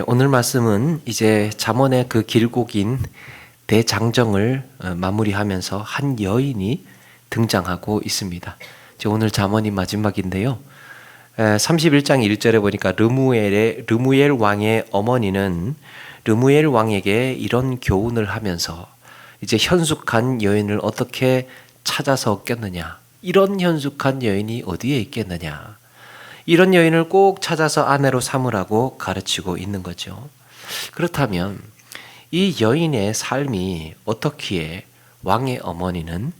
오늘 말씀은 이제 잠언의 그 길고 긴 대장정을 마무리하면서 한 여인이 등장하고 있습니다. 오늘 잠언이 마지막인데요. 31장 1절에 보니까 르무엘 왕의 어머니는 르무엘 왕에게 이런 교훈을 하면서 이제 현숙한 여인을 어떻게 찾아서 얻겠느냐, 이런 현숙한 여인이 어디에 있겠느냐, 이런 여인을 꼭 찾아서 아내로 삼으라고 가르치고 있는 거죠. 그렇다면 이 여인의 삶이 어떻기에 왕의 어머니는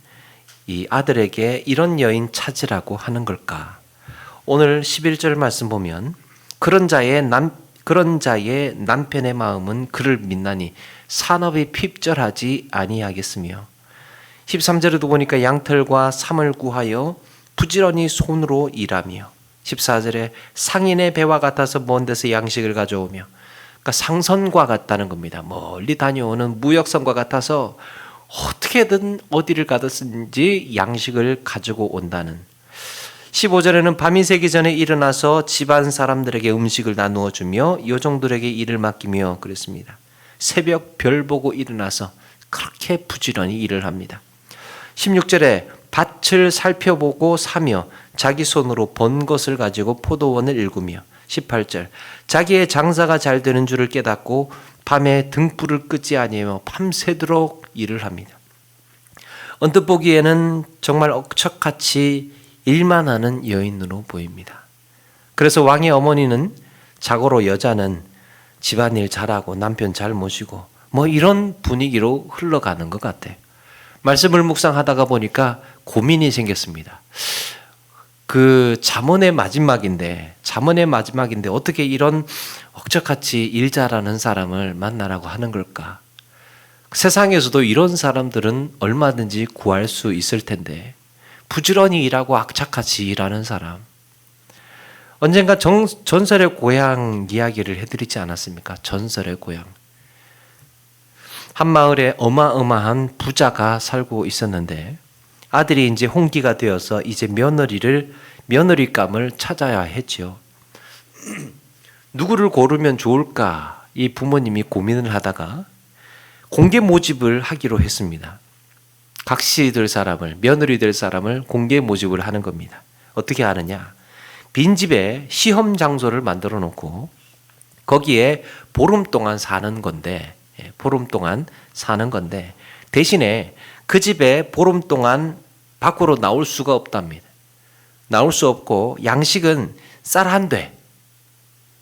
이 아들에게 이런 여인 찾으라고 하는 걸까? 오늘 11절 말씀 보면 그런 자의 남편의 마음은 그를 믿나니 산업이 핍절하지 아니하겠으며, 13절에도 보니까 양털과 삼을 구하여 부지런히 손으로 일하며, 14절에 상인의 배와 같아서 먼 데서 양식을 가져오며, 그러니까 상선과 같다는 겁니다. 멀리 다녀오는 무역선과 같아서 어떻게든 어디를 가든지 양식을 가지고 온다는. 15절에는 밤이 새기 전에 일어나서 집안 사람들에게 음식을 나누어 주며 요정들에게 일을 맡기며 그랬습니다. 새벽 별 보고 일어나서 그렇게 부지런히 일을 합니다. 16절에 밭을 살펴보고 사며 자기 손으로 번 것을 가지고 포도원을 일구며, 18절 자기의 장사가 잘 되는 줄을 깨닫고 밤에 등불을 끄지 아니하며 밤새도록 일을 합니다. 언뜻 보기에는 정말 억척같이 일만 하는 여인으로 보입니다. 그래서 왕의 어머니는 자고로 여자는 집안일 잘하고 남편 잘 모시고 이런 분위기로 흘러가는 것 같아요. 말씀을 묵상하다가 보니까 고민이 생겼습니다. 그 잠언의 마지막인데 어떻게 이런 억척같이 일 잘하는 사람을 만나라고 하는 걸까? 세상에서도 이런 사람들은 얼마든지 구할 수 있을 텐데 부지런히 일하고 악착같이 일하는 사람, 언젠가 전설의 고향 이야기를 해드리지 않았습니까? 전설의 고향. 한 마을에 어마어마한 부자가 살고 있었는데 아들이 이제 홍기가 되어서 이제 며느리감을 찾아야 했지요. 누구를 고르면 좋을까? 이 부모님이 고민을 하다가 공개 모집을 하기로 했습니다. 각시 될 사람을, 며느리 될 사람을 공개 모집을 하는 겁니다. 어떻게 하느냐? 빈집에 시험 장소를 만들어 놓고 거기에 보름 동안 사는 건데 대신에 그 집에 보름 동안 밖으로 나올 수가 없답니다. 나올 수 없고 양식은 쌀 한 돼.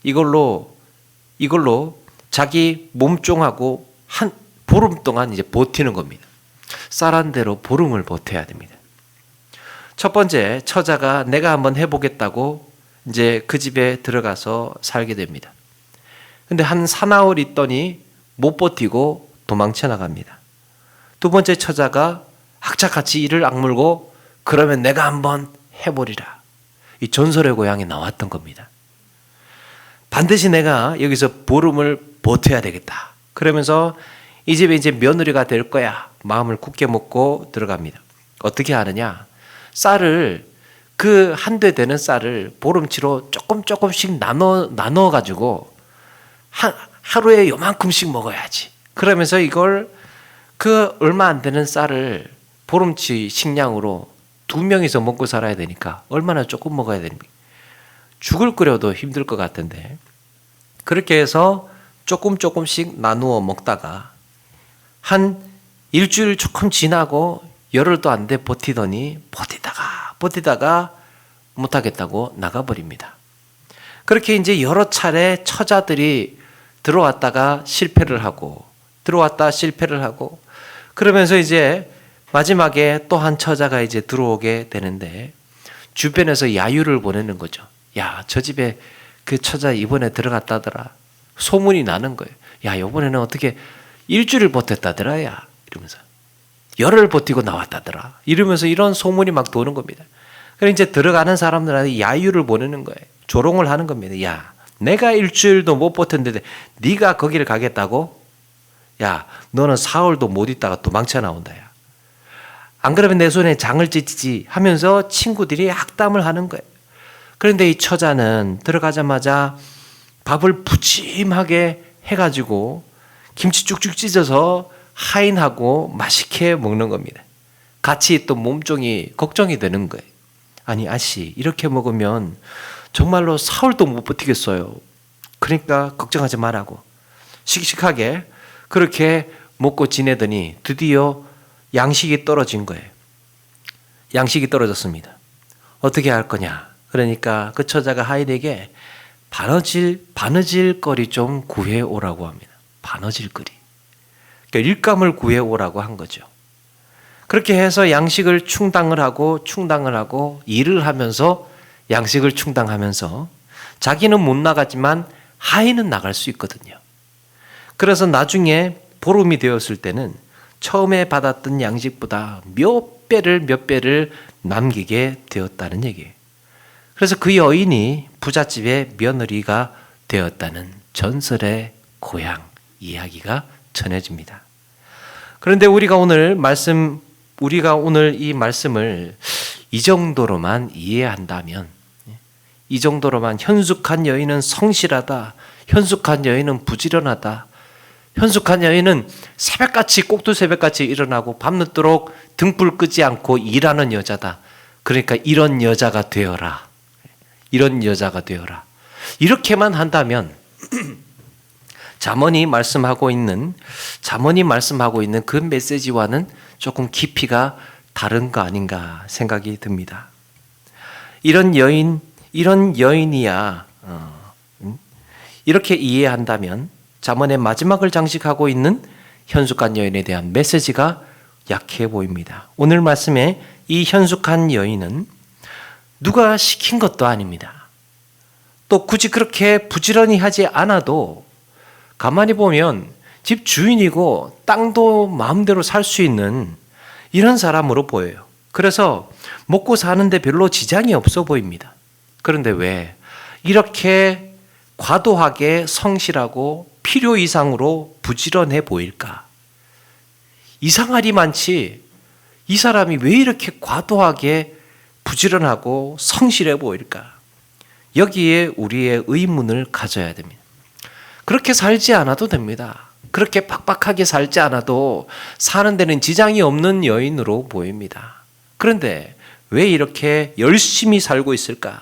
이걸로 자기 몸종하고 한 보름 동안 이제 버티는 겁니다. 쌀 한 대로 보름을 버텨야 됩니다. 첫 번째 처자가 내가 한번 해보겠다고 이제 그 집에 들어가서 살게 됩니다. 근데 한 사나흘 있더니 못 버티고 도망쳐 나갑니다. 두 번째 처자가 악착같이 이를 악물고 그러면 내가 한번 해보리라. 이 전설의 고향에 나왔던 겁니다. 반드시 내가 여기서 보름을 버텨야 되겠다. 그러면서 이 집에 이제 며느리가 될 거야. 마음을 굳게 먹고 들어갑니다. 어떻게 하느냐? 쌀을 그 한 대 되는 쌀을 보름치로 조금씩 나눠 가지고 하루에 요만큼씩 먹어야지. 그러면서 이걸 그 얼마 안 되는 쌀을 보름치 식량으로 2명이서 먹고 살아야 되니까 얼마나 조금 먹어야 됩니까? 죽을 끓여도 힘들 것 같은데 그렇게 해서 조금씩 나누어 먹다가 한 일주일 조금 지나고 열흘도 안 돼 버티더니 버티다가 못하겠다고 나가버립니다. 그렇게 이제 여러 차례 처자들이 들어왔다 실패를 하고 그러면서 이제 마지막에 또 한 처자가 이제 들어오게 되는데 주변에서 야유를 보내는 거죠. 야, 저 집에 그 처자 이번에 들어갔다더라. 소문이 나는 거예요. 야, 이번에는 어떻게 일주일을 버텼다더라. 야, 이러면서 열흘 버티고 나왔다더라. 이러면서 이런 소문이 막 도는 겁니다. 그래서 이제 들어가는 사람들한테 야유를 보내는 거예요. 조롱을 하는 겁니다. 야, 내가 일주일도 못 버텼는데 네가 거기를 가겠다고? 야, 너는 사흘도 못 있다가 도망쳐 나온다. 야. 안 그러면 내 손에 장을 찢지 하면서 친구들이 악담을 하는 거예요. 그런데 이 처자는 들어가자마자 밥을 부짐하게 해가지고 김치 쭉쭉 찢어서 하인하고 맛있게 먹는 겁니다. 같이 또 몸종이 걱정이 되는 거예요. 아니 아씨, 이렇게 먹으면 정말로 사흘도 못 버티겠어요. 그러니까 걱정하지 말라고 씩씩하게 그렇게 먹고 지내더니 드디어 양식이 떨어진 거예요. 양식이 떨어졌습니다. 어떻게 할 거냐? 그러니까 그 처자가 하인에게 바느질거리 좀 구해오라고 합니다. 바느질거리. 그러니까 일감을 구해오라고 한 거죠. 그렇게 해서 양식을 충당을 하고 일을 하면서 양식을 충당하면서 자기는 못 나가지만 하인은 나갈 수 있거든요. 그래서 나중에 보름이 되었을 때는 처음에 받았던 양식보다 몇 배를 남기게 되었다는 얘기예요. 그래서 그 여인이 부잣집의 며느리가 되었다는 전설의 고향 이야기가 전해집니다. 그런데 우리가 오늘 이 말씀을 이 정도로만 이해한다면, 이 정도로만 현숙한 여인은 성실하다, 현숙한 여인은 부지런하다, 현숙한 여인은 꼭두새벽같이 일어나고 밤늦도록 등불 끄지 않고 일하는 여자다. 그러니까 이런 여자가 되어라. 이런 여자가 되어라. 이렇게만 한다면 잠언이 말씀하고 있는 그 메시지와는 조금 깊이가 다른 거 아닌가 생각이 듭니다. 이런 여인이야. 이렇게 이해한다면 잠언의 마지막을 장식하고 있는 현숙한 여인에 대한 메시지가 약해 보입니다. 오늘 말씀에 이 현숙한 여인은 누가 시킨 것도 아닙니다. 또 굳이 그렇게 부지런히 하지 않아도 가만히 보면 집 주인이고 땅도 마음대로 살 수 있는 이런 사람으로 보여요. 그래서 먹고 사는데 별로 지장이 없어 보입니다. 그런데 왜 이렇게 과도하게 성실하고 필요 이상으로 부지런해 보일까? 이상하리만치 이 사람이 왜 이렇게 과도하게 부지런하고 성실해 보일까? 여기에 우리의 의문을 가져야 됩니다. 그렇게 살지 않아도 됩니다. 그렇게 빡빡하게 살지 않아도 사는 데는 지장이 없는 여인으로 보입니다. 그런데 왜 이렇게 열심히 살고 있을까?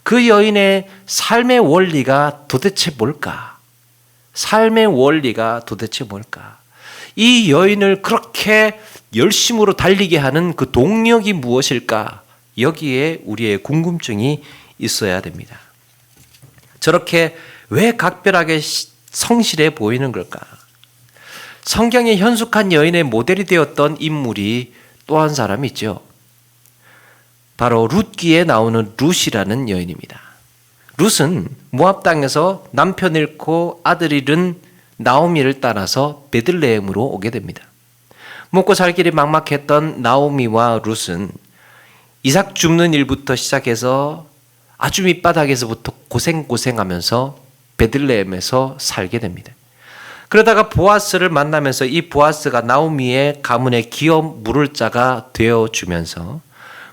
그 여인의 삶의 원리가 도대체 뭘까? 삶의 원리가 도대체 뭘까? 이 여인을 그렇게 열심으로 달리게 하는 그 동력이 무엇일까? 여기에 우리의 궁금증이 있어야 됩니다. 저렇게 왜 각별하게 성실해 보이는 걸까? 성경의 현숙한 여인의 모델이 되었던 인물이 또 한 사람이 있죠. 바로 룻기에 나오는 룻이라는 여인입니다. 룻은 모압 땅에서 남편 잃고 아들 잃은 나오미를 따라서 베들레헴으로 오게 됩니다. 먹고 살 길이 막막했던 나오미와 룻은 이삭 줍는 일부터 시작해서 아주 밑바닥에서부터 고생하면서 베들레헴에서 살게 됩니다. 그러다가 보아스를 만나면서 이 보아스가 나오미의 가문의 기업 물을 자가 되어주면서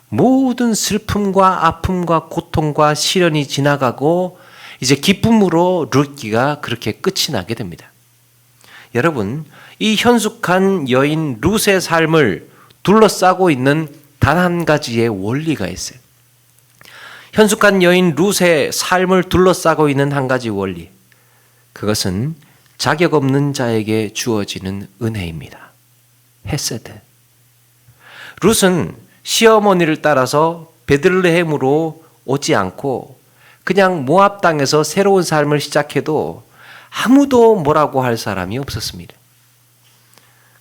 모든 슬픔과 아픔과 고통과 시련이 지나가고 이제 기쁨으로 룻기가 그렇게 끝이 나게 됩니다. 여러분, 이 현숙한 여인 룻의 삶을 둘러싸고 있는 단 한 가지의 원리가 있어요. 현숙한 여인 룻의 삶을 둘러싸고 있는 한 가지 원리. 그것은 자격 없는 자에게 주어지는 은혜입니다. 헤세드. 룻은 시어머니를 따라서 베들레헴으로 오지 않고 그냥 모압 땅에서 새로운 삶을 시작해도 아무도 뭐라고 할 사람이 없었습니다.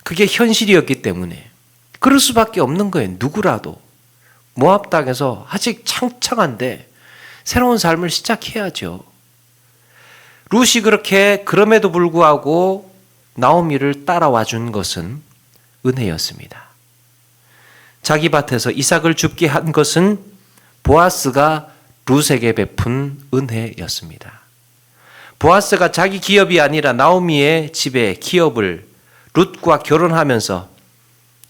그게 현실이었기 때문에 그럴 수밖에 없는 거예요. 누구라도 모압 땅에서 아직 창창한데 새로운 삶을 시작해야죠. 룻이 그럼에도 불구하고 나오미를 따라와 준 것은 은혜였습니다. 자기 밭에서 이삭을 줍게 한 것은 보아스가 룻에게 베푼 은혜였습니다. 보아스가 자기 기업이 아니라 나오미의 집에 기업을 룻과 결혼하면서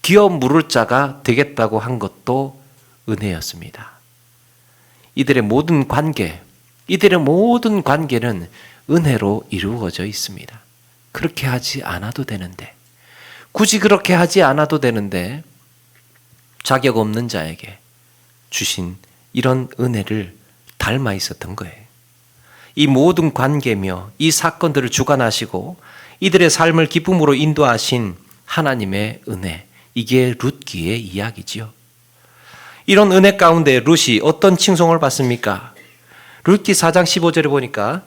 기업 물을 자가 되겠다고 한 것도 은혜였습니다. 이들의 모든 관계, 이들의 모든 관계는 은혜로 이루어져 있습니다. 그렇게 하지 않아도 되는데, 굳이 그렇게 하지 않아도 되는데 자격 없는 자에게 주신 이런 은혜를 닮아 있었던 거예요. 이 모든 관계며 이 사건들을 주관하시고 이들의 삶을 기쁨으로 인도하신 하나님의 은혜, 이게 룻기의 이야기지요. 이런 은혜 가운데 룻이 어떤 칭송을 받습니까? 룻기 4장 15절에 보니까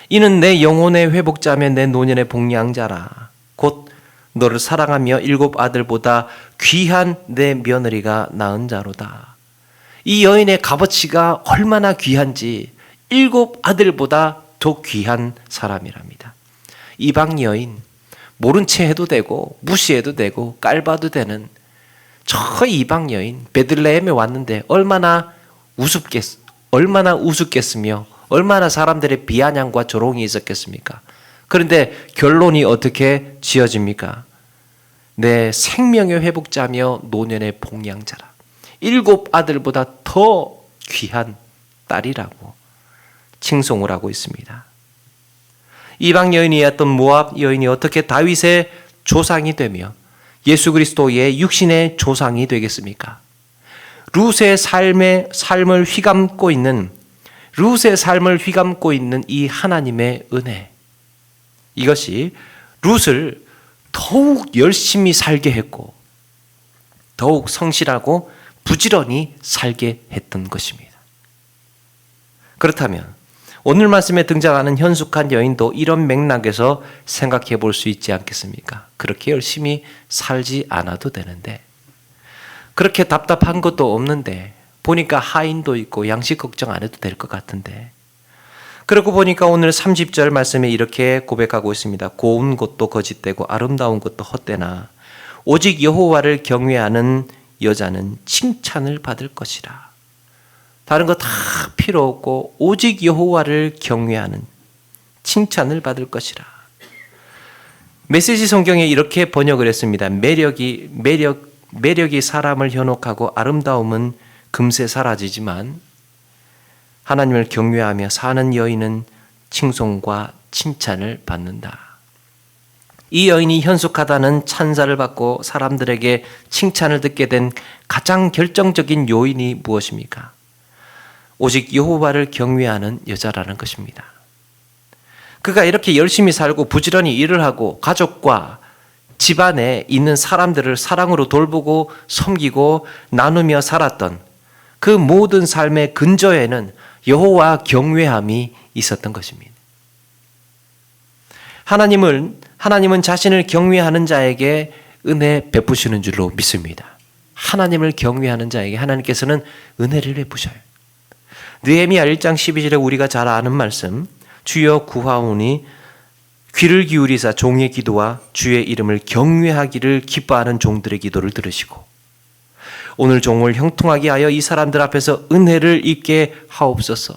이는 내 영혼의 회복자며 내 노년의 복량자라. 곧 너를 사랑하며 7 아들보다 귀한 내 며느리가 낳은 자로다. 이 여인의 값어치가 얼마나 귀한지 7 아들보다 더 귀한 사람이랍니다. 이방 여인, 모른 채 해도 되고 무시해도 되고 깔봐도 되는 저 이방 여인, 베들레헴에 왔는데 얼마나 우습겠으며 얼마나 사람들의 비아냥과 조롱이 있었겠습니까? 그런데 결론이 어떻게 지어집니까? 내 생명의 회복자며 노년의 복량자라. 7 아들보다 더 귀한 딸이라고 칭송을 하고 있습니다. 이방 여인이었던 모압 여인이 어떻게 다윗의 조상이 되며 예수 그리스도의 육신의 조상이 되겠습니까? 룻의 삶을 휘감고 있는 이 하나님의 은혜, 이것이 룻을 더욱 열심히 살게 했고 더욱 성실하고 부지런히 살게 했던 것입니다. 그렇다면 오늘 말씀에 등장하는 현숙한 여인도 이런 맥락에서 생각해 볼 수 있지 않겠습니까? 그렇게 열심히 살지 않아도 되는데, 그렇게 답답한 것도 없는데, 보니까 하인도 있고 양식 걱정 안 해도 될 것 같은데, 그러고 보니까 오늘 30절 말씀에 이렇게 고백하고 있습니다. 고운 것도 거짓되고 아름다운 것도 헛되나 오직 여호와를 경외하는 여자는 칭찬을 받을 것이라. 다른 거 다 필요 없고 오직 여호와를 경외하는, 칭찬을 받을 것이라. 메시지 성경에 이렇게 번역을 했습니다. 매력이 사람을 현혹하고 아름다움은 금세 사라지지만 하나님을 경외하며 사는 여인은 칭송과 칭찬을 받는다. 이 여인이 현숙하다는 찬사를 받고 사람들에게 칭찬을 듣게 된 가장 결정적인 요인이 무엇입니까? 오직 여호와를 경외하는 여자라는 것입니다. 그가 이렇게 열심히 살고 부지런히 일을 하고 가족과 집안에 있는 사람들을 사랑으로 돌보고 섬기고 나누며 살았던 그 모든 삶의 근저에는 여호와 경외함이 있었던 것입니다. 하나님은 자신을 경외하는 자에게 은혜 베푸시는 줄로 믿습니다. 하나님을 경외하는 자에게 하나님께서는 은혜를 베푸셔요. 느헤미야 1장 12절에 우리가 잘 아는 말씀, 주여 구하오니 귀를 기울이사 종의 기도와 주의 이름을 경외하기를 기뻐하는 종들의 기도를 들으시고 오늘 종을 형통하게 하여 이 사람들 앞에서 은혜를 입게 하옵소서.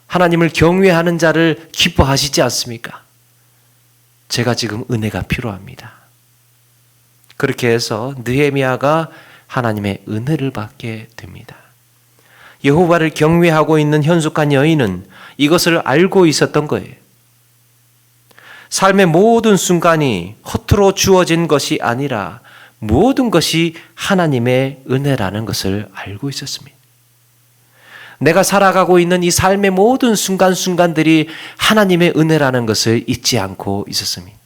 하나님을 경외하는 자를 기뻐하시지 않습니까? 제가 지금 은혜가 필요합니다. 그렇게 해서 느헤미야가 하나님의 은혜를 받게 됩니다. 여호와를 경외하고 있는 현숙한 여인은 이것을 알고 있었던 거예요. 삶의 모든 순간이 허투루 주어진 것이 아니라 모든 것이 하나님의 은혜라는 것을 알고 있었습니다. 내가 살아가고 있는 이 삶의 모든 순간순간들이 하나님의 은혜라는 것을 잊지 않고 있었습니다.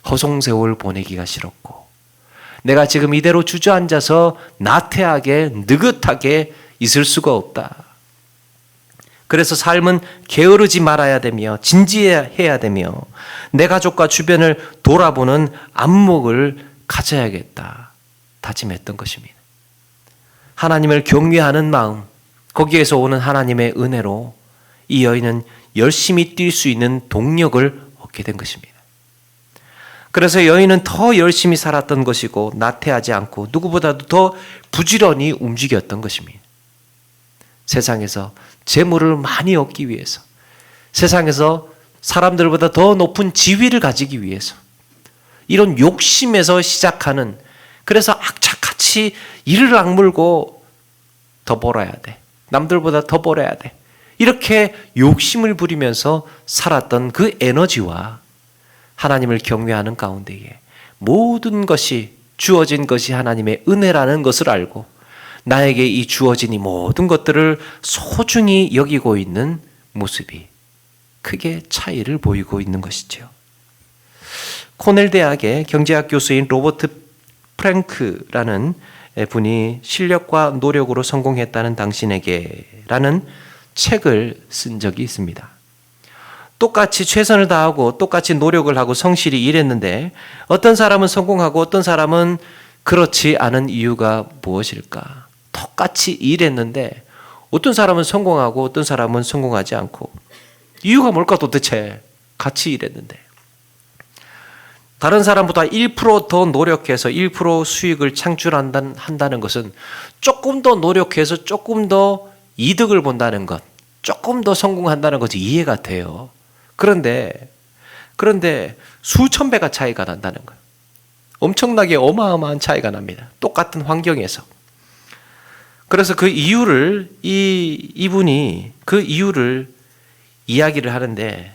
허송세월 보내기가 싫었고 내가 지금 이대로 주저앉아서 나태하게 느긋하게 있을 수가 없다. 그래서 삶은 게으르지 말아야 되며 진지해야 되며 내 가족과 주변을 돌아보는 안목을 가져야겠다 다짐했던 것입니다. 하나님을 경외하는 마음, 거기에서 오는 하나님의 은혜로 이 여인은 열심히 뛸 수 있는 동력을 얻게 된 것입니다. 그래서 여인은 더 열심히 살았던 것이고 나태하지 않고 누구보다도 더 부지런히 움직였던 것입니다. 세상에서 재물을 많이 얻기 위해서, 세상에서 사람들보다 더 높은 지위를 가지기 위해서, 이런 욕심에서 시작하는, 그래서 악착같이 이를 악물고 더 벌어야 돼, 남들보다 더 벌어야 돼. 이렇게 욕심을 부리면서 살았던 그 에너지와 하나님을 경외하는 가운데에 모든 것이 주어진 것이 하나님의 은혜라는 것을 알고 나에게 이 주어진 이 모든 것들을 소중히 여기고 있는 모습이 크게 차이를 보이고 있는 것이죠. 코넬 대학의 경제학 교수인 로버트 프랭크라는 분이 실력과 노력으로 성공했다는 당신에게라는 책을 쓴 적이 있습니다. 똑같이 최선을 다하고 똑같이 노력을 하고 성실히 일했는데 어떤 사람은 성공하고 어떤 사람은 그렇지 않은 이유가 무엇일까? 똑같이 일했는데 어떤 사람은 성공하고 어떤 사람은 성공하지 않고 이유가 뭘까 도대체? 같이 일했는데 다른 사람보다 1%더 노력해서 1% 수익을 창출한다는 것은 조금 더 노력해서 조금 더 이득을 본다는 것, 조금 더 성공한다는 것이 이해가 돼요. 그런데 수천 배가 차이가 난다는 거예요. 엄청나게 어마어마한 차이가 납니다. 똑같은 환경에서. 그래서 그 이유를 이분이 그 이유를 이야기를 하는데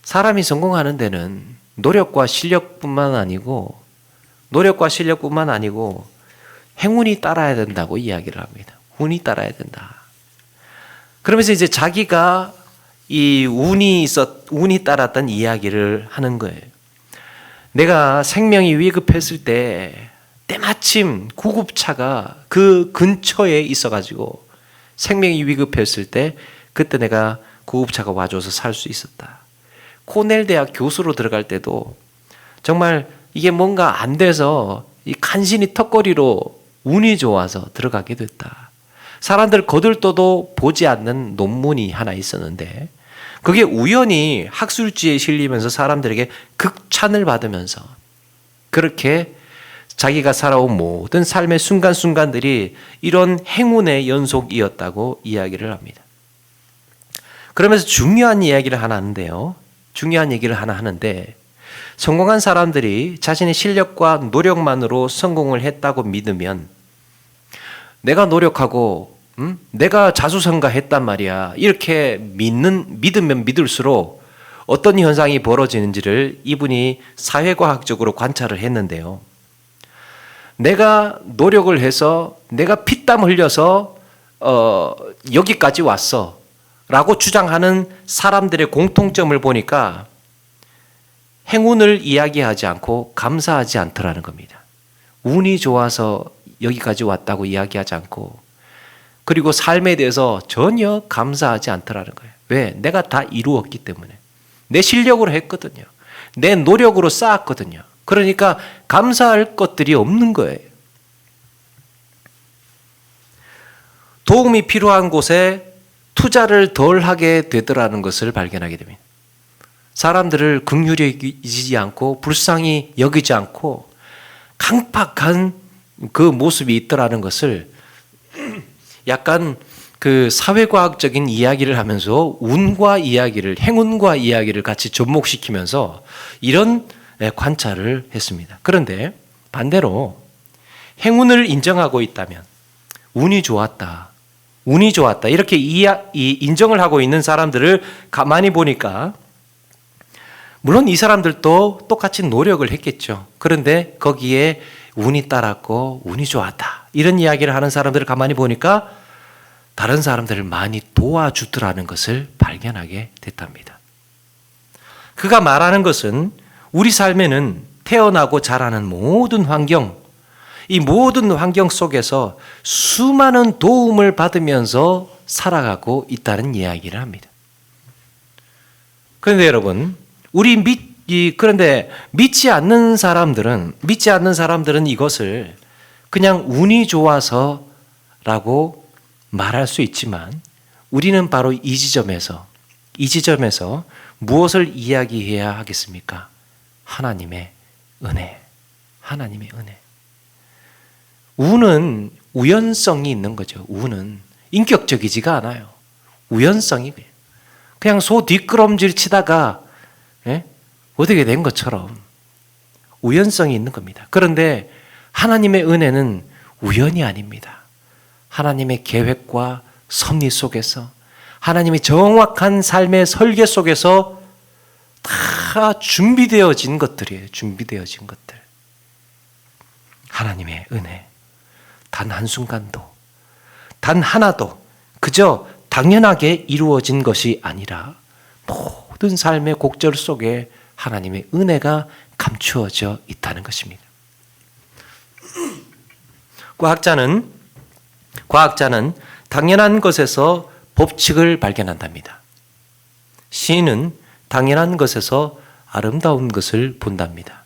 사람이 성공하는 데는 노력과 실력뿐만 아니고 행운이 따라야 된다고 이야기를 합니다. 운이 따라야 된다. 그러면서 이제 자기가 이 운이 따랐던 이야기를 하는 거예요. 내가 생명이 위급했을 때 때마침 구급차가 그 근처에 있어가지고 생명이 위급했을 때 그때 내가 구급차가 와줘서 살 수 있었다. 코넬 대학 교수로 들어갈 때도 정말 이게 뭔가 안 돼서 이 간신히 턱걸이로 운이 좋아서 들어가게 됐다. 사람들 거들떠도 보지 않는 논문이 하나 있었는데 그게 우연히 학술지에 실리면서 사람들에게 극찬을 받으면서 그렇게 자기가 살아온 모든 삶의 순간순간들이 이런 행운의 연속이었다고 이야기를 합니다. 그러면서 중요한 이야기를 하나 하는데요. 중요한 얘기를 하나 하는데 성공한 사람들이 자신의 실력과 노력만으로 성공을 했다고 믿으면 내가 노력하고 내가 자수성가했단 말이야. 이렇게 믿으면 믿을수록 어떤 현상이 벌어지는지를 이분이 사회과학적으로 관찰을 했는데요. 내가 노력을 해서 내가 피땀 흘려서 여기까지 왔어 라고 주장하는 사람들의 공통점을 보니까 행운을 이야기하지 않고 감사하지 않더라는 겁니다. 운이 좋아서 여기까지 왔다고 이야기하지 않고 그리고 삶에 대해서 전혀 감사하지 않더라는 거예요. 왜? 내가 다 이루었기 때문에. 내 실력으로 했거든요. 내 노력으로 쌓았거든요. 그러니까 감사할 것들이 없는 거예요. 도움이 필요한 곳에 투자를 덜 하게 되더라는 것을 발견하게 됩니다. 사람들을 긍휼히 여기지 않고 불쌍히 여기지 않고 강팍한 그 모습이 있더라는 것을 약간 그 사회과학적인 이야기를 하면서 운과 이야기를, 행운과 이야기를 같이 접목시키면서 이런 관찰을 했습니다. 그런데 반대로 행운을 인정하고 있다면 운이 좋았다. 이렇게 인정을 하고 있는 사람들을 가만히 보니까 물론 이 사람들도 똑같이 노력을 했겠죠. 그런데 거기에 운이 따랐고 운이 좋았다. 이런 이야기를 하는 사람들을 가만히 보니까 다른 사람들을 많이 도와주더라는 것을 발견하게 됐답니다. 그가 말하는 것은 우리 삶에는 태어나고 자라는 모든 환경, 이 모든 환경 속에서 수많은 도움을 받으면서 살아가고 있다는 이야기를 합니다. 그런데 여러분, 그런데 믿지 않는 사람들은 이것을 그냥 운이 좋아서라고 말할 수 있지만 우리는 바로 이 지점에서 무엇을 이야기해야 하겠습니까? 하나님의 은혜. 운은 우연성이 있는 거죠. 운은 인격적이지가 않아요. 우연성이 그냥 소 뒷걸음질 치다가 어떻게 된 것처럼 우연성이 있는 겁니다. 그런데 하나님의 은혜는 우연이 아닙니다. 하나님의 계획과 섭리 속에서 하나님의 정확한 삶의 설계 속에서 다 준비되어진 것들이에요. 준비되어진 것들. 하나님의 은혜. 단 한순간도, 단 하나도 그저 당연하게 이루어진 것이 아니라 모든 삶의 곡절 속에 하나님의 은혜가 감추어져 있다는 것입니다. 과학자는 당연한 것에서 법칙을 발견한답니다. 시인은 당연한 것에서 아름다운 것을 본답니다.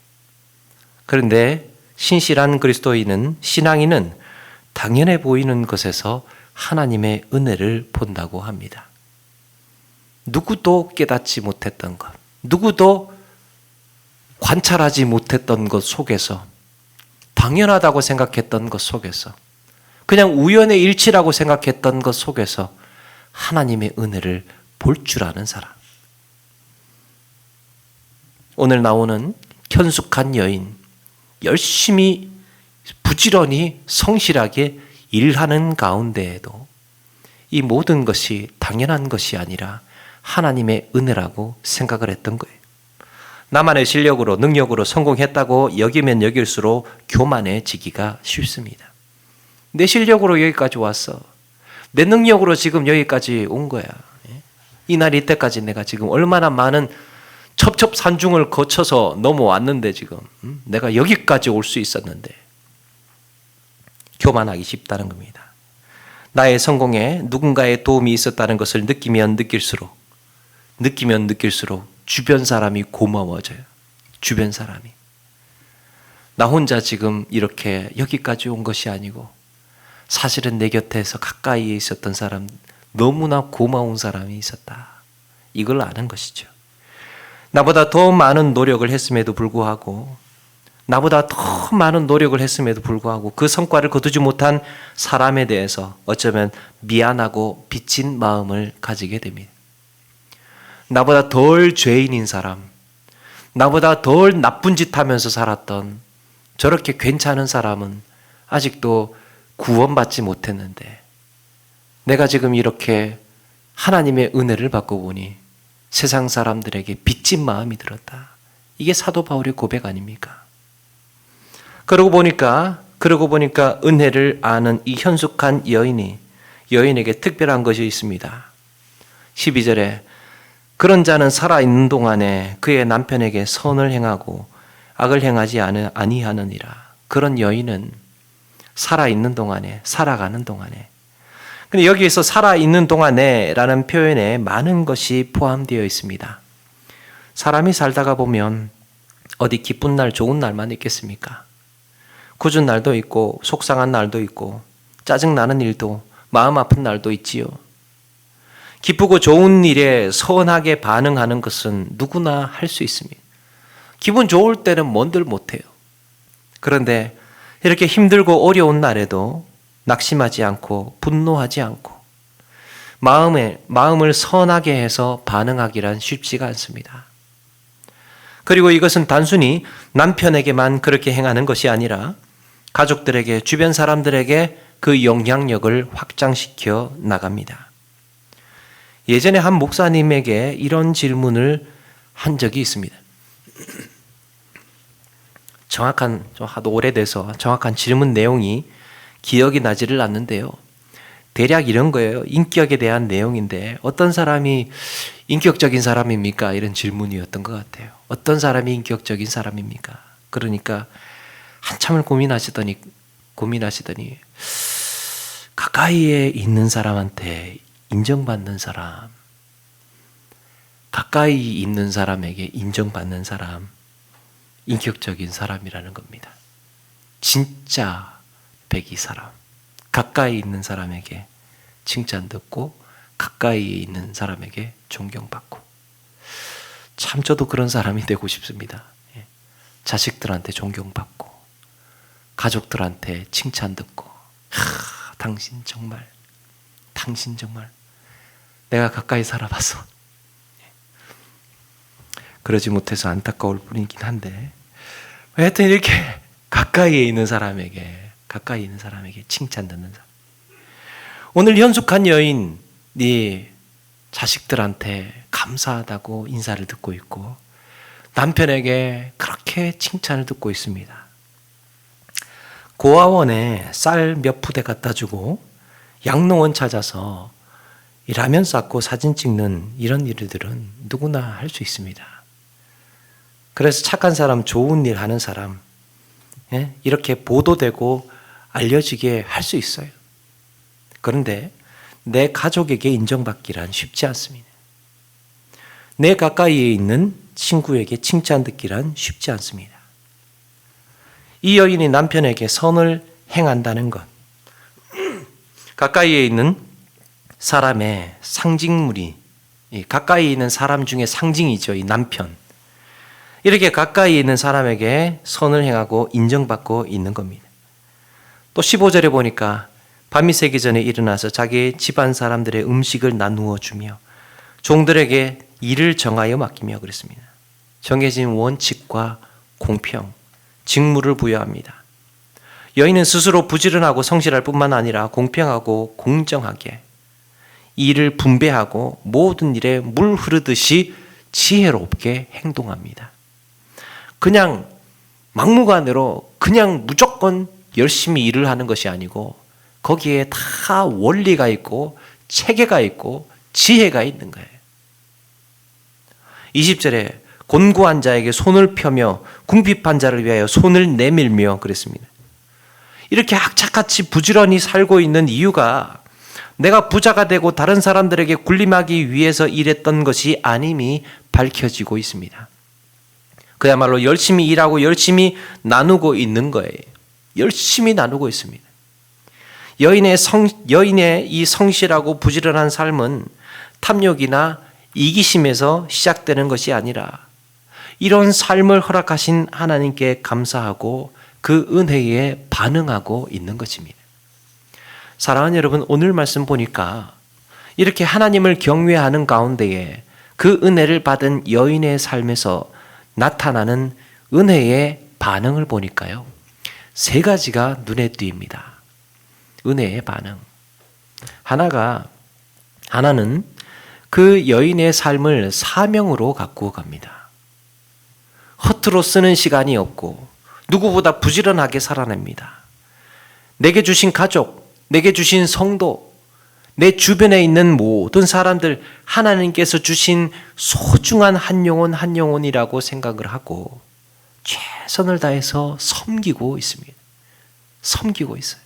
그런데 신실한 그리스도인은, 신앙인은 당연해 보이는 것에서 하나님의 은혜를 본다고 합니다. 누구도 깨닫지 못했던 것, 누구도 관찰하지 못했던 것 속에서, 당연하다고 생각했던 것 속에서, 그냥 우연의 일치라고 생각했던 것 속에서 하나님의 은혜를 볼 줄 아는 사람. 오늘 나오는 현숙한 여인, 열심히 부지런히 성실하게 일하는 가운데에도 이 모든 것이 당연한 것이 아니라 하나님의 은혜라고 생각을 했던 거예요. 나만의 실력으로, 능력으로 성공했다고 여기면 여길수록 교만해지기가 쉽습니다. 내 실력으로 여기까지 왔어. 내 능력으로 지금 여기까지 온 거야. 이날 이때까지 내가 지금 얼마나 많은 첩첩산중을 거쳐서 넘어왔는데 지금 내가 여기까지 올 수 있었는데 교만하기 쉽다는 겁니다. 나의 성공에 누군가의 도움이 있었다는 것을 느끼면 느낄수록 주변 사람이 고마워져요. 주변 사람이. 나 혼자 지금 이렇게 여기까지 온 것이 아니고 사실은 내 곁에서 가까이에 있었던 사람, 너무나 고마운 사람이 있었다. 이걸 아는 것이죠. 나보다 더 많은 노력을 했음에도 불구하고 그 성과를 거두지 못한 사람에 대해서 어쩌면 미안하고 빚진 마음을 가지게 됩니다. 나보다 덜 죄인인 사람, 나보다 덜 나쁜 짓 하면서 살았던 저렇게 괜찮은 사람은 아직도 구원받지 못했는데 내가 지금 이렇게 하나님의 은혜를 받고 보니 세상 사람들에게 빚진 마음이 들었다. 이게 사도 바울의 고백 아닙니까? 그러고 보니까 은혜를 아는 이 현숙한 여인에게 특별한 것이 있습니다. 12절에 그런 자는 살아있는 동안에 그의 남편에게 선을 행하고 악을 행하지 아니하느니라. 그런 여인은 살아가는 동안에. 근데 여기에서 살아있는 동안에 라는 표현에 많은 것이 포함되어 있습니다. 사람이 살다가 보면 어디 기쁜 날, 좋은 날만 있겠습니까? 굳은 날도 있고 속상한 날도 있고 짜증나는 일도, 마음 아픈 날도 있지요. 기쁘고 좋은 일에 선하게 반응하는 것은 누구나 할 수 있습니다. 기분 좋을 때는 뭔들 못해요. 그런데 이렇게 힘들고 어려운 날에도 낙심하지 않고 분노하지 않고 마음을 선하게 해서 반응하기란 쉽지가 않습니다. 그리고 이것은 단순히 남편에게만 그렇게 행하는 것이 아니라 가족들에게, 주변 사람들에게 그 영향력을 확장시켜 나갑니다. 예전에 한 목사님에게 이런 질문을 한 적이 있습니다. 하도 오래돼서 정확한 질문 내용이 기억이 나지를 않는데요. 대략 이런 거예요. 인격에 대한 내용인데 어떤 사람이 인격적인 사람입니까? 이런 질문이었던 것 같아요. 어떤 사람이 인격적인 사람입니까? 그러니까 한참을 고민하시더니 가까이에 있는 사람한테 인정받는 사람, 가까이 있는 사람에게 인정받는 사람, 인격적인 사람이라는 겁니다. 진짜 백이 사람, 가까이 있는 사람에게 칭찬 듣고 가까이에 있는 사람에게 존경받고. 참 저도 그런 사람이 되고 싶습니다. 자식들한테 존경받고 가족들한테 칭찬 듣고 당신 정말 내가 가까이 살아봐서 그러지 못해서 안타까울 뿐이긴 한데 하여튼 이렇게 가까이에 있는 사람에게 칭찬 듣는 사람. 오늘 현숙한 여인, 네 자식들한테 감사하다고 인사를 듣고 있고 남편에게 그렇게 칭찬을 듣고 있습니다. 고아원에 쌀 몇 푸대 갖다 주고 양농원 찾아서 라면 쌓고 사진 찍는 이런 일들은 누구나 할 수 있습니다. 그래서 착한 사람, 좋은 일 하는 사람, 이렇게 보도되고 알려지게 할 수 있어요. 그런데 내 가족에게 인정받기란 쉽지 않습니다. 내 가까이에 있는 친구에게 칭찬 듣기란 쉽지 않습니다. 이 여인이 남편에게 선을 행한다는 것, 가까이에 있는 사람의 상징물이, 가까이 있는 사람 중에 상징이죠. 이 남편. 이렇게 가까이 있는 사람에게 선을 행하고 인정받고 있는 겁니다. 또 15절에 보니까 밤이 새기 전에 일어나서 자기 집안 사람들의 음식을 나누어 주며 종들에게 일을 정하여 맡기며 그랬습니다. 정해진 원칙과 공평, 직무를 부여합니다. 여인은 스스로 부지런하고 성실할 뿐만 아니라 공평하고 공정하게 일을 분배하고 모든 일에 물 흐르듯이 지혜롭게 행동합니다. 그냥 막무가내로 그냥 무조건 열심히 일을 하는 것이 아니고 거기에 다 원리가 있고 체계가 있고 지혜가 있는 거예요. 20절에 곤고한 자에게 손을 펴며 궁핍한 자를 위하여 손을 내밀며 그랬습니다. 이렇게 악착같이 부지런히 살고 있는 이유가 내가 부자가 되고 다른 사람들에게 군림하기 위해서 일했던 것이 아님이 밝혀지고 있습니다. 그야말로 열심히 일하고 열심히 나누고 있는 거예요. 열심히 나누고 있습니다. 여인의 이 성실하고 부지런한 삶은 탐욕이나 이기심에서 시작되는 것이 아니라 이런 삶을 허락하신 하나님께 감사하고 그 은혜에 반응하고 있는 것입니다. 사랑하는 여러분, 오늘 말씀 보니까 이렇게 하나님을 경외하는 가운데에 그 은혜를 받은 여인의 삶에서 나타나는 은혜의 반응을 보니까요, 세 가지가 눈에 띕니다. 은혜의 반응. 하나는 그 여인의 삶을 사명으로 가꾸어 갑니다. 허투루 쓰는 시간이 없고 누구보다 부지런하게 살아냅니다. 내게 주신 가족, 내게 주신 성도, 내 주변에 있는 모든 사람들, 하나님께서 주신 소중한 한 영혼이라고 생각을 하고 최선을 다해서 섬기고 있습니다. 섬기고 있어요.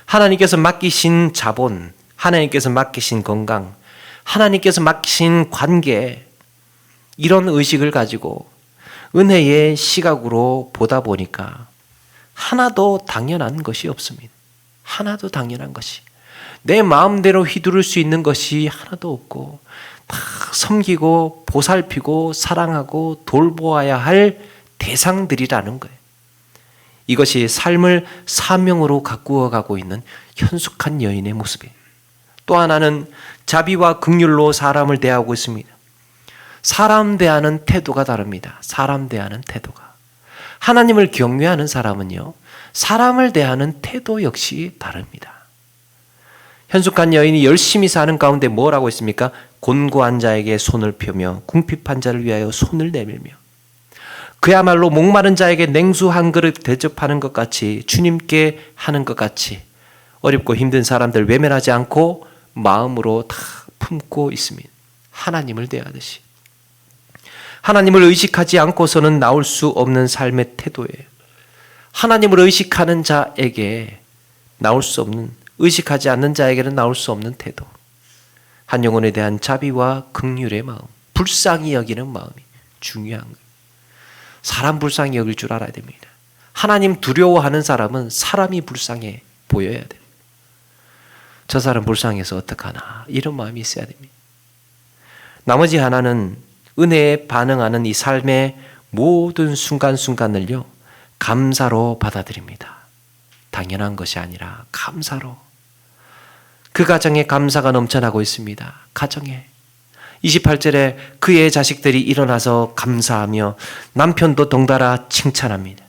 하나님께서 맡기신 자본, 하나님께서 맡기신 건강, 하나님께서 맡기신 관계, 이런 의식을 가지고 은혜의 시각으로 보다 보니까 하나도 당연한 것이 없습니다. 하나도 당연한 것이. 내 마음대로 휘두를 수 있는 것이 하나도 없고 다 섬기고 보살피고 사랑하고 돌보아야 할 대상들이라는 거예요. 이것이 삶을 사명으로 가꾸어 가고 있는 현숙한 여인의 모습이에요. 또 하나는 자비와 긍휼로 사람을 대하고 있습니다. 사람 대하는 태도가 다릅니다. 사람 대하는 태도가. 하나님을 경외하는 사람은요, 사람을 대하는 태도 역시 다릅니다. 현숙한 여인이 열심히 사는 가운데 뭘 하고 있습니까? 곤고한 자에게 손을 펴며 궁핍한 자를 위하여 손을 내밀며, 그야말로 목마른 자에게 냉수 한 그릇 대접하는 것 같이, 주님께 하는 것 같이 어렵고 힘든 사람들 외면하지 않고 마음으로 다 품고 있습니다. 하나님을 대하듯이. 하나님을 의식하지 않고서는 나올 수 없는 삶의 태도예요. 하나님을 의식하는 자에게 나올 수 없는, 의식하지 않는 자에게는 나올 수 없는 태도. 한 영혼에 대한 자비와 긍휼의 마음, 불쌍히 여기는 마음이 중요한 거예요. 사람 불쌍히 여길 줄 알아야 됩니다. 하나님 두려워하는 사람은 사람이 불쌍해 보여야 돼요. 저 사람 불쌍해서 어떡하나, 이런 마음이 있어야 됩니다. 나머지 하나는 은혜에 반응하는 이 삶의 모든 순간순간을요, 감사로 받아들입니다. 당연한 것이 아니라 감사로. 그 가정에 감사가 넘쳐나고 있습니다. 가정에. 28절에 그의 자식들이 일어나서 감사하며 남편도 덩달아 칭찬합니다.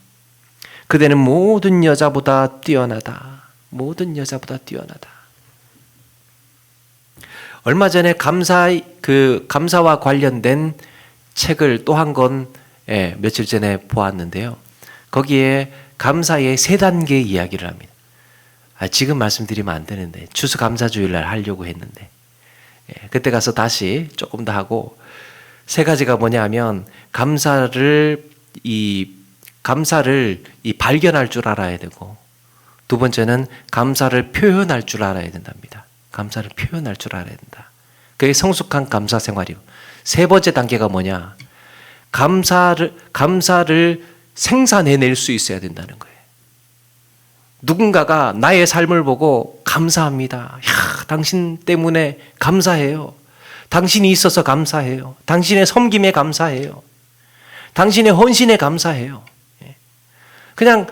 그대는 모든 여자보다 뛰어나다. 모든 여자보다 뛰어나다. 얼마 전에 감사와 관련된 책을 또 한 권 며칠 전에 보았는데요. 거기에 감사의 3단계 이야기를 합니다. 지금 말씀드리면 안 되는데 추수감사주일날 하려고 했는데 그때 가서 다시 조금 더 하고, 3가지가 뭐냐 하면 감사를 발견할 줄 알아야 되고, 2번째는 감사를 표현할 줄 알아야 된답니다. 감사를 표현할 줄 알아야 된다. 그게 성숙한 감사 생활이고, 3번째 단계가 뭐냐? 감사를 생산해낼 수 있어야 된다는 거예요. 누군가가 나의 삶을 보고 감사합니다. 당신 때문에 감사해요. 당신이 있어서 감사해요. 당신의 섬김에 감사해요. 당신의 헌신에 감사해요. 그냥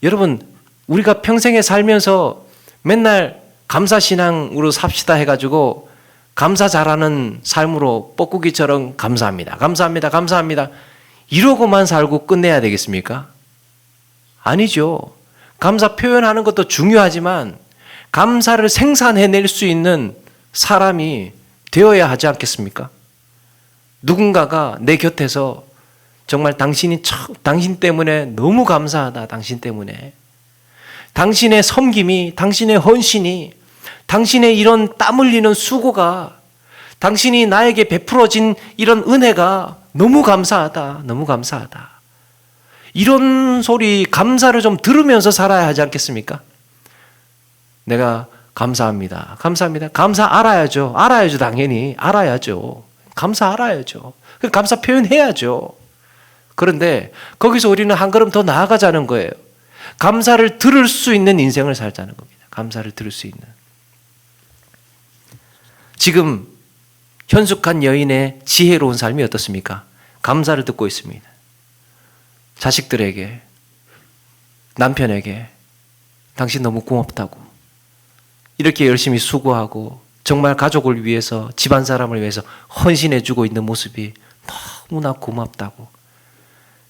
여러분, 우리가 평생에 살면서 맨날 감사신앙으로 삽시다 해가지고 감사 잘하는 삶으로 뻐꾸기처럼 감사합니다. 감사합니다. 감사합니다. 이러고만 살고 끝내야 되겠습니까? 아니죠. 감사 표현하는 것도 중요하지만 감사를 생산해낼 수 있는 사람이 되어야 하지 않겠습니까? 누군가가 내 곁에서 정말 당신 때문에 너무 감사하다. 당신 때문에. 당신의 섬김이, 당신의 헌신이, 당신의 이런 땀 흘리는 수고가, 당신이 나에게 베풀어진 이런 은혜가 너무 감사하다. 너무 감사하다. 이런 소리, 감사를 좀 들으면서 살아야 하지 않겠습니까? 내가 감사합니다. 감사합니다. 감사 알아야죠. 알아야죠. 당연히. 알아야죠. 감사 알아야죠. 감사 표현해야죠. 그런데 거기서 우리는 한 걸음 더 나아가자는 거예요. 감사를 들을 수 있는 인생을 살자는 겁니다. 감사를 들을 수 있는. 지금 현숙한 여인의 지혜로운 삶이 어떻습니까? 감사를 듣고 있습니다. 자식들에게, 남편에게 당신 너무 고맙다고, 이렇게 열심히 수고하고 정말 가족을 위해서, 집안 사람을 위해서 헌신해주고 있는 모습이 너무나 고맙다고,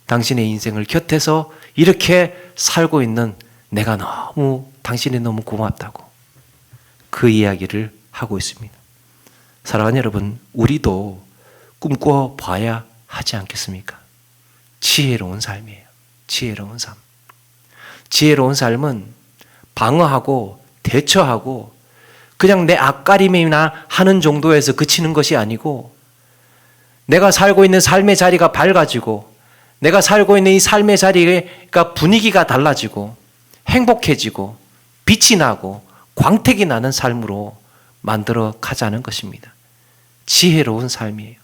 당신의 인생을 곁에서 이렇게 살고 있는 내가 당신이 너무 고맙다고 그 이야기를 하고 있습니다. 사랑하는 여러분, 우리도 꿈꿔봐야 하지 않겠습니까? 지혜로운 삶이에요. 지혜로운 삶. 지혜로운 삶은 방어하고 대처하고 그냥 내 앞가림이나 하는 정도에서 그치는 것이 아니고, 내가 살고 있는 삶의 자리가 밝아지고, 내가 살고 있는 이 삶의 자리가 분위기가 달라지고 행복해지고 빛이 나고 광택이 나는 삶으로 만들어 가자는 것입니다. 지혜로운 삶이에요.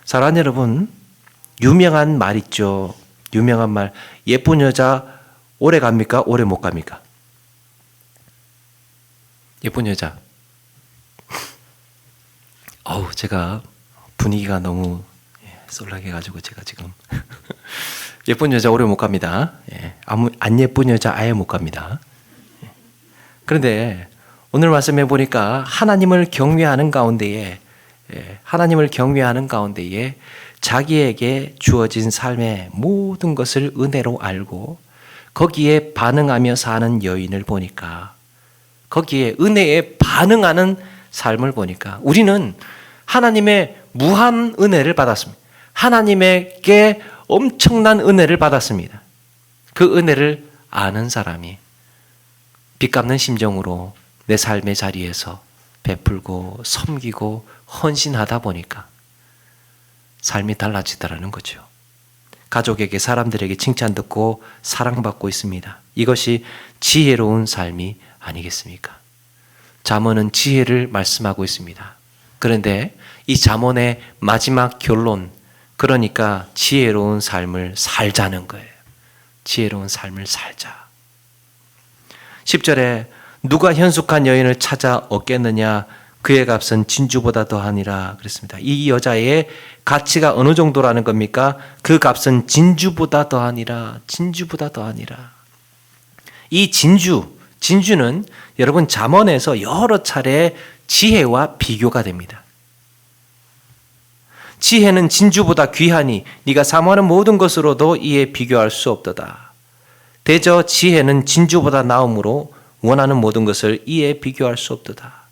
사랑하는 여러분, 유명한 말 있죠. 유명한 말. 예쁜 여자 오래 갑니까? 오래 못 갑니까? 예쁜 여자. 제가 분위기가 너무 쏠락해가지고 제가 지금 예쁜 여자 오래 못 갑니다. 안 예쁜 여자 아예 못 갑니다. 그런데 오늘 말씀해 보니까 하나님을 경외하는 가운데에 자기에게 주어진 삶의 모든 것을 은혜로 알고 거기에 반응하며 사는 여인을 보니까, 거기에 은혜에 반응하는 삶을 보니까 우리는 하나님의 무한 은혜를 받았습니다. 하나님에게 엄청난 은혜를 받았습니다. 그 은혜를 아는 사람이 빚갚는 심정으로 내 삶의 자리에서 베풀고 섬기고 헌신하다 보니까 삶이 달라지더라는 거죠. 가족에게, 사람들에게 칭찬 듣고 사랑받고 있습니다. 이것이 지혜로운 삶이 아니겠습니까? 잠언은 지혜를 말씀하고 있습니다. 그런데 이 잠언의 마지막 결론, 그러니까 지혜로운 삶을 살자는 거예요. 지혜로운 삶을 살자. 10절에 누가 현숙한 여인을 찾아 얻겠느냐, 그의 값은 진주보다 더하니라 그랬습니다. 이 여자의 가치가 어느 정도라는 겁니까? 그 값은 진주보다 더하니라. 진주보다 더하니라. 이 진주는 여러분 잠언에서 여러 차례 지혜와 비교가 됩니다. 지혜는 진주보다 귀하니 네가 사모하는 모든 것으로도 이에 비교할 수 없도다. 대저 지혜는 진주보다 나음으로 원하는 모든 것을 이에 비교할 수 없도다.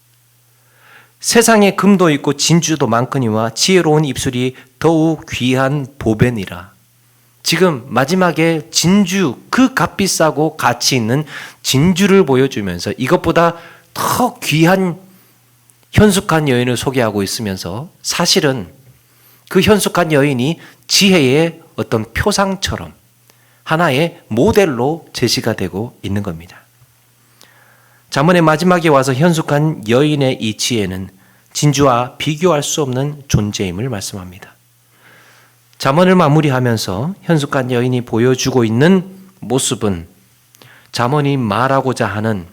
세상에 금도 있고 진주도 많거니와 지혜로운 입술이 더욱 귀한 보배니라. 지금 마지막에 진주, 그 값비싸고 가치 있는 진주를 보여주면서 이것보다 더 귀한 현숙한 여인을 소개하고 있으면서 사실은 그 현숙한 여인이 지혜의 어떤 표상처럼 하나의 모델로 제시가 되고 있는 겁니다. 잠언의 마지막에 와서 현숙한 여인의 이 지혜는 진주와 비교할 수 없는 존재임을 말씀합니다. 잠언을 마무리하면서 현숙한 여인이 보여주고 있는 모습은 잠언이 말하고자 하는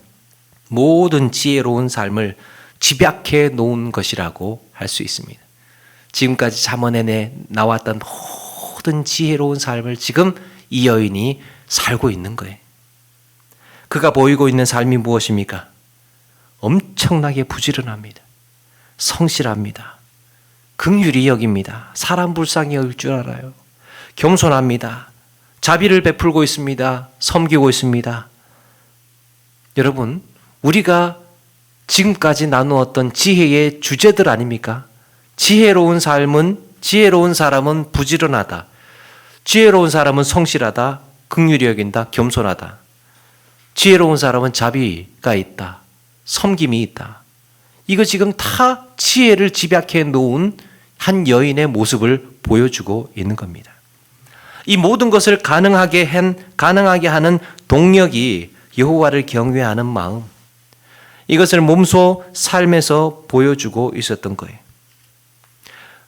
모든 지혜로운 삶을 집약해 놓은 것이라고 할 수 있습니다. 지금까지 잠언에 나왔던 모든 지혜로운 삶을 지금 이 여인이 살고 있는 거예요. 그가 보이고 있는 삶이 무엇입니까? 엄청나게 부지런합니다. 성실합니다. 긍휼히 여깁니다. 사람 불쌍히 여길 줄 알아요. 겸손합니다. 자비를 베풀고 있습니다. 섬기고 있습니다. 여러분, 우리가 지금까지 나누었던 지혜의 주제들 아닙니까? 지혜로운 사람은 부지런하다. 지혜로운 사람은 성실하다. 긍휼히 여긴다. 겸손하다. 지혜로운 사람은 자비가 있다. 섬김이 있다. 이거 지금 다 지혜를 집약해 놓은 한 여인의 모습을 보여주고 있는 겁니다. 이 모든 것을 가능하게 하는 동력이 여호와를 경외하는 마음, 이것을 몸소 삶에서 보여주고 있었던 거예요.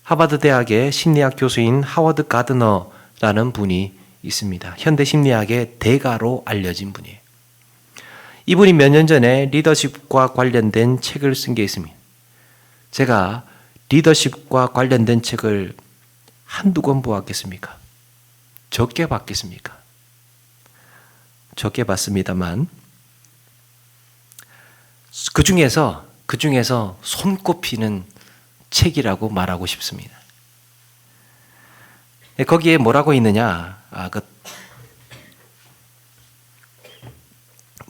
하버드 대학의 심리학 교수인 하워드 가드너라는 분이 있습니다. 현대 심리학의 대가로 알려진 분이에요. 이분이 몇 년 전에 리더십과 관련된 책을 쓴 게 있습니다. 제가 리더십과 관련된 책을 한두 권 보았겠습니까? 적게 봤겠습니까? 적게 봤습니다만 그 중에서 손꼽히는 책이라고 말하고 싶습니다. 거기에 뭐라고 있느냐?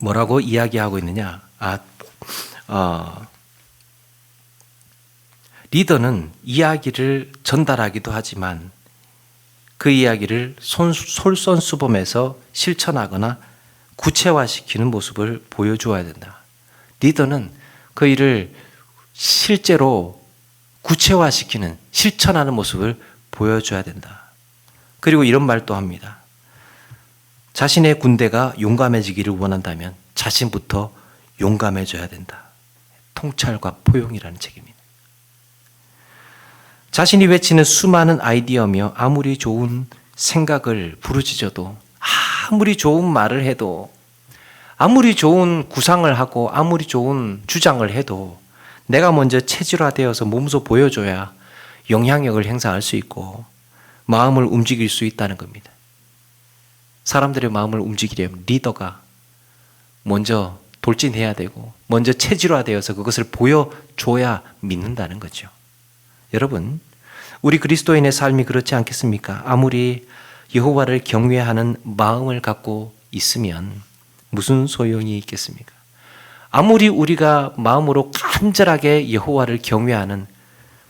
뭐라고 이야기하고 있느냐? 리더는 이야기를 전달하기도 하지만 그 이야기를 솔선수범해서 실천하거나 구체화시키는 모습을 보여주어야 된다. 리더는 그 일을 실제로 구체화시키는, 실천하는 모습을 보여줘야 된다. 그리고 이런 말도 합니다. 자신의 군대가 용감해지기를 원한다면 자신부터 용감해져야 된다. 통찰과 포용이라는 책입니다. 자신이 외치는 수많은 아이디어며 아무리 좋은 생각을 부르짖어도, 아무리 좋은 말을 해도, 아무리 좋은 구상을 하고 아무리 좋은 주장을 해도 내가 먼저 체질화되어서 몸소 보여줘야 영향력을 행사할 수 있고 마음을 움직일 수 있다는 겁니다. 사람들의 마음을 움직이려면 리더가 먼저 돌진해야 되고 먼저 체질화되어서 그것을 보여줘야 믿는다는 거죠. 여러분, 우리 그리스도인의 삶이 그렇지 않겠습니까? 아무리 여호와를 경외하는 마음을 갖고 있으면 무슨 소용이 있겠습니까? 아무리 우리가 마음으로 간절하게 여호와를 경외하는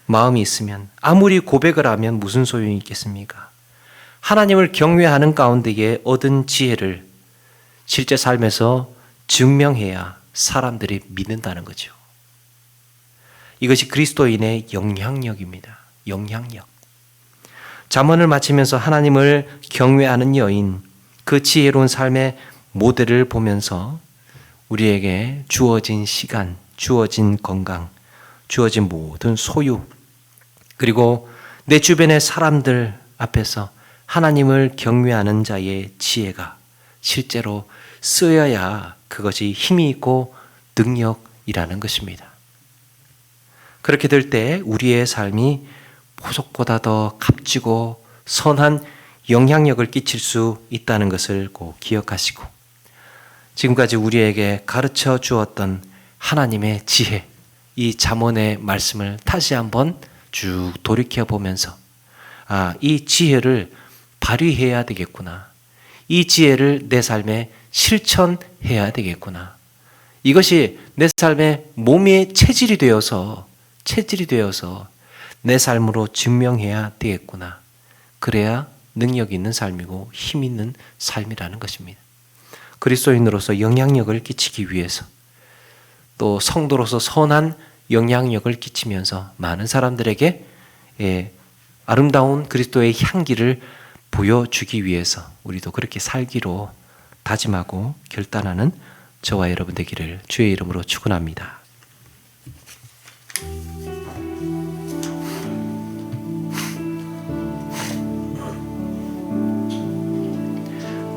마음이 있으면, 아무리 고백을 하면 무슨 소용이 있겠습니까? 하나님을 경외하는 가운데에 얻은 지혜를 실제 삶에서 증명해야 사람들이 믿는다는 거죠. 이것이 그리스도인의 영향력입니다. 영향력. 잠언을 마치면서 하나님을 경외하는 여인, 그 지혜로운 삶의 모델을 보면서 우리에게 주어진 시간, 주어진 건강, 주어진 모든 소유, 그리고 내 주변의 사람들 앞에서 하나님을 경외하는 자의 지혜가 실제로 쓰여야 그것이 힘이 있고 능력이라는 것입니다. 그렇게 될 때 우리의 삶이 보석보다 더 값지고 선한 영향력을 끼칠 수 있다는 것을 꼭 기억하시고, 지금까지 우리에게 가르쳐 주었던 하나님의 지혜, 이 잠언의 말씀을 다시 한번 쭉 돌이켜 보면서 이 지혜를 발휘해야 되겠구나. 이 지혜를 내 삶에 실천해야 되겠구나. 이것이 내 삶의 몸의 체질이 되어서 체질이 되어서 내 삶으로 증명해야 되겠구나. 그래야 능력 있는 삶이고 힘 있는 삶이라는 것입니다. 그리스도인으로서 영향력을 끼치기 위해서 또 성도로서 선한 영향력을 끼치면서 많은 사람들에게 아름다운 그리스도의 향기를 보여주기 위해서 우리도 그렇게 살기로 다짐하고 결단하는 저와 여러분 되기를 주의 이름으로 축원합니다.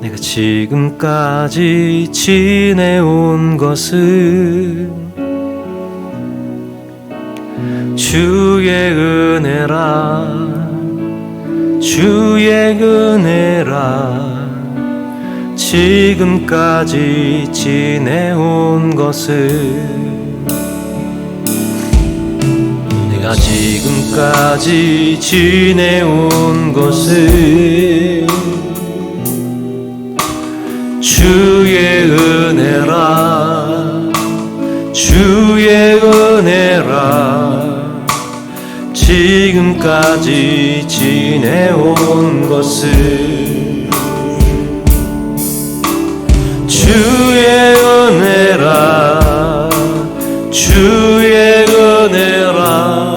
내가 지금까지 지내온 것은 주의 은혜라, 주의 은혜라. 지금까지 지내온 것은 내가 지금까지 지내온 것은 주의 은혜라, 주의 은혜라. 지금까지 지내온 것은 주의 은혜라, 주의 은혜라.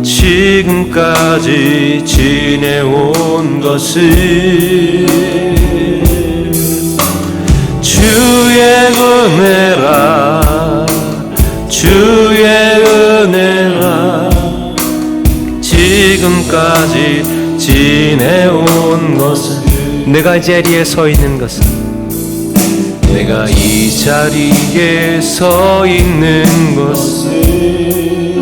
지금까지 지내온 것은 주의 은혜라, 주의 은혜라. 지금까지 지내온 것은 내가 이 자리에 서 있는 것은 내가 이 자리에 서 있는 것은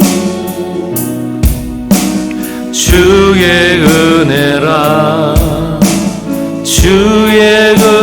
주의 은혜라, 주의 은혜라.